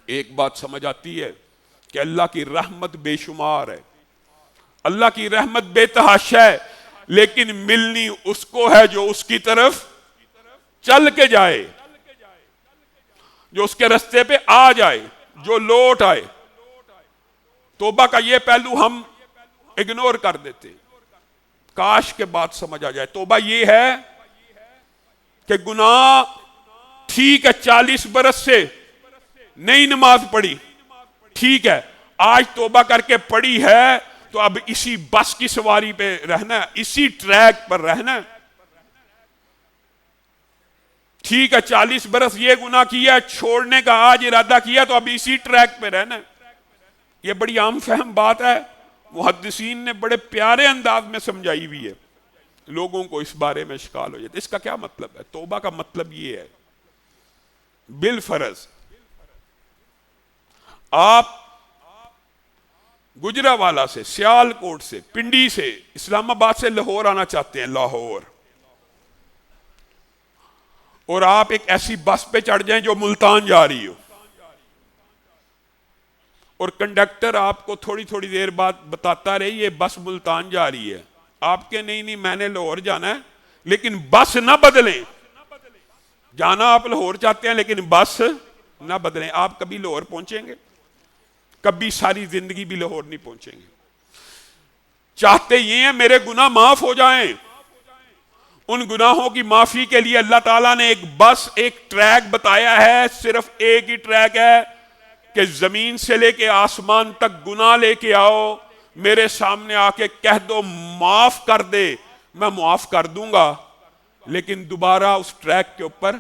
ایک بات سمجھ آتی ہے کہ اللہ کی رحمت بے شمار ہے، اللہ کی رحمت بے تحاشا ہے، لیکن ملنی اس کو ہے جو اس کی طرف چل کے جائے، جو اس کے رستے پہ آ جائے، جو لوٹ آئے۔ توبہ کا یہ پہلو ہم اگنور کر دیتے، کاش کے بات سمجھ آ جائے۔ توبہ یہ ہے کہ گناہ ٹھیک ہے 40 برس سے نئی نماز پڑھی، ٹھیک ہے، آج توبہ کر کے پڑھی ہے تو اب اسی بس کی سواری پہ رہنا ہے، اسی ٹریک پر رہنا ہے۔ ٹھیک ہے 40 برس یہ گناہ کیا، چھوڑنے کا آج ارادہ کیا تو اب اسی ٹریک پہ رہنا ہے۔ یہ بڑی عام فہم بات ہے، محدثین نے بڑے پیارے انداز میں سمجھائی ہوئی ہے، لوگوں کو اس بارے میں اشکال ہو جاتا ہے۔ اس کا کیا مطلب ہے؟ توبہ کا مطلب یہ ہے بالفرض آپ گجرانوالہ سے، سیال کوٹ سے، پنڈی سے، اسلام آباد سے لاہور آنا چاہتے ہیں، لاہور، اور آپ ایک ایسی بس پہ چڑھ جائیں جو ملتان جا رہی ہو، اور کنڈکٹر آپ کو تھوڑی تھوڑی دیر بعد بتاتا رہے یہ بس ملتان جا رہی ہے، آپ کے نہیں میں نے لاہور جانا ہے، لیکن بس نہ بدلیں، جانا آپ لاہور چاہتے ہیں لیکن بس نہ بدلیں، آپ کبھی لاہور پہنچیں گے؟ کبھی ساری زندگی بھی لاہور نہیں پہنچیں گے۔ چاہتے یہ ہیں میرے گناہ معاف ہو جائیں، ان گناہوں کی معافی کے لیے اللہ تعالیٰ نے ایک بس، ایک ٹریک بتایا ہے، صرف ایک ہی ٹریک ہے کہ زمین سے لے کے آسمان تک گناہ لے کے آؤ، میرے سامنے آ کے کہہ دو معاف کر دے، میں معاف کر دوں گا، لیکن دوبارہ اس ٹریک کے اوپر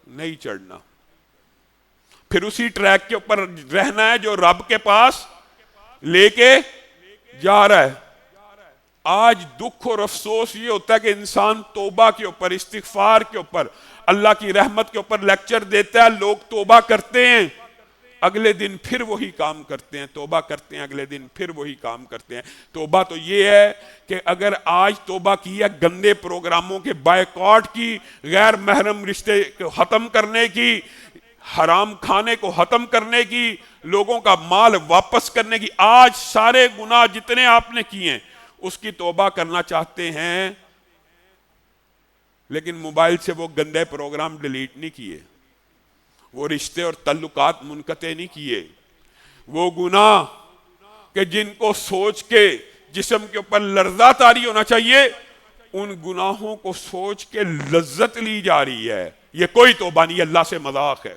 نہیں چڑھنا، پھر اسی ٹریک کے اوپر رہنا ہے جو رب کے پاس لے کے جا رہا ہے۔ آج دکھ اور افسوس یہ ہوتا ہے کہ انسان توبہ کے اوپر، استغفار کے اوپر، اللہ کی رحمت کے اوپر لیکچر دیتا ہے، لوگ توبہ کرتے ہیں، اگلے دن پھر وہی کام کرتے ہیں، توبہ کرتے ہیں، اگلے دن پھر وہی کام کرتے ہیں۔ توبہ تو یہ ہے کہ اگر آج توبہ کی ہے گندے پروگراموں کے بائیکاٹ کی، غیر محرم رشتے کو ختم کرنے کی، حرام کھانے کو ختم کرنے کی، لوگوں کا مال واپس کرنے کی، آج سارے گناہ جتنے آپ نے کیے ہیں اس کی توبہ کرنا چاہتے ہیں، لیکن موبائل سے وہ گندے پروگرام ڈیلیٹ نہیں کیے، وہ رشتے اور تعلقات منقطع نہیں کیے، وہ گناہ کہ جن کو سوچ کے جسم کے اوپر لرزہ طاری ہونا چاہیے، ان گناہوں کو سوچ کے لذت لی جا رہی ہے۔ یہ کوئی توبہ نہیں، اللہ سے مذاق ہے۔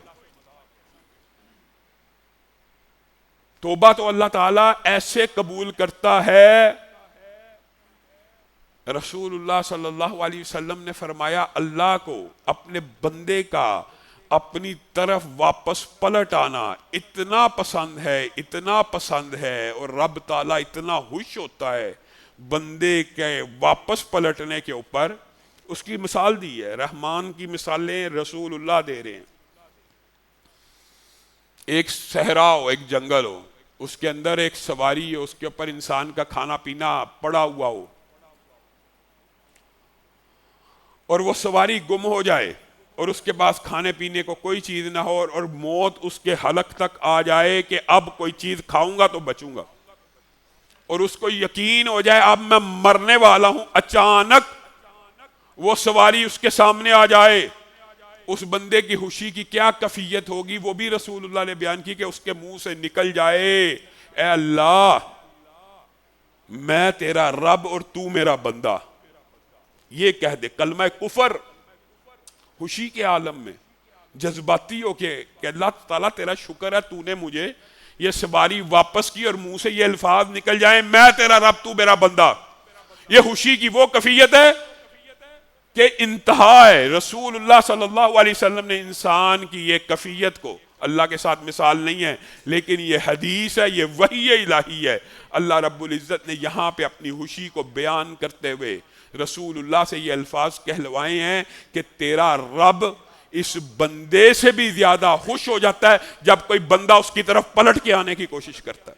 توبہ تو اللہ تعالیٰ ایسے قبول کرتا ہے، رسول اللہ صلی اللہ علیہ وسلم نے فرمایا اللہ کو اپنے بندے کا اپنی طرف واپس پلٹ آنا اتنا پسند ہے، اتنا پسند ہے، اور رب تعالیٰ اتنا خوش ہوتا ہے بندے کے واپس پلٹنے کے اوپر۔ اس کی مثال دی ہے، رحمان کی مثالیں رسول اللہ دے رہے ہیں۔ ایک صحرا ہو، ایک جنگل ہو، اس کے اندر ایک سواری ہو، اس کے اوپر انسان کا کھانا پینا پڑا ہوا ہو، اور وہ سواری گم ہو جائے اور اس کے پاس کھانے پینے کو کوئی چیز نہ ہو، اور موت اس کے حلق تک آ جائے کہ اب کوئی چیز کھاؤں گا تو بچوں گا، اور اس کو یقین ہو جائے اب میں مرنے والا ہوں، اچانک وہ سواری اس کے سامنے آ جائے، اس بندے کی خوشی کی کیا کیفیت ہوگی؟ وہ بھی رسول اللہ نے بیان کی کہ اس کے منہ سے نکل جائے اے اللہ میں تیرا رب اور تو میرا بندہ، یہ کہہ دے کلمہ کفر، خوشی کے عالم میں جذباتی ہو کہ اللہ تعالیٰ تیرا شکر ہے تو نے مجھے یہ سواری واپس کی، اور منہ سے یہ الفاظ نکل جائیں میں تیرا رب تو میرا بندہ۔ یہ خوشی کی وہ کیفیت ہے کہ انتہا ہے۔ رسول اللہ صلی اللہ علیہ وسلم نے انسان کی یہ کیفیت کو، اللہ کے ساتھ مثال نہیں ہے لیکن یہ حدیث ہے، یہ وحی الہی ہے، اللہ رب العزت نے یہاں پہ اپنی خوشی کو بیان کرتے ہوئے رسول اللہ سے یہ الفاظ کہلوائے ہیں کہ تیرا رب اس بندے سے بھی زیادہ خوش ہو جاتا ہے جب کوئی بندہ اس کی طرف پلٹ کے آنے کی کوشش کرتا ہے۔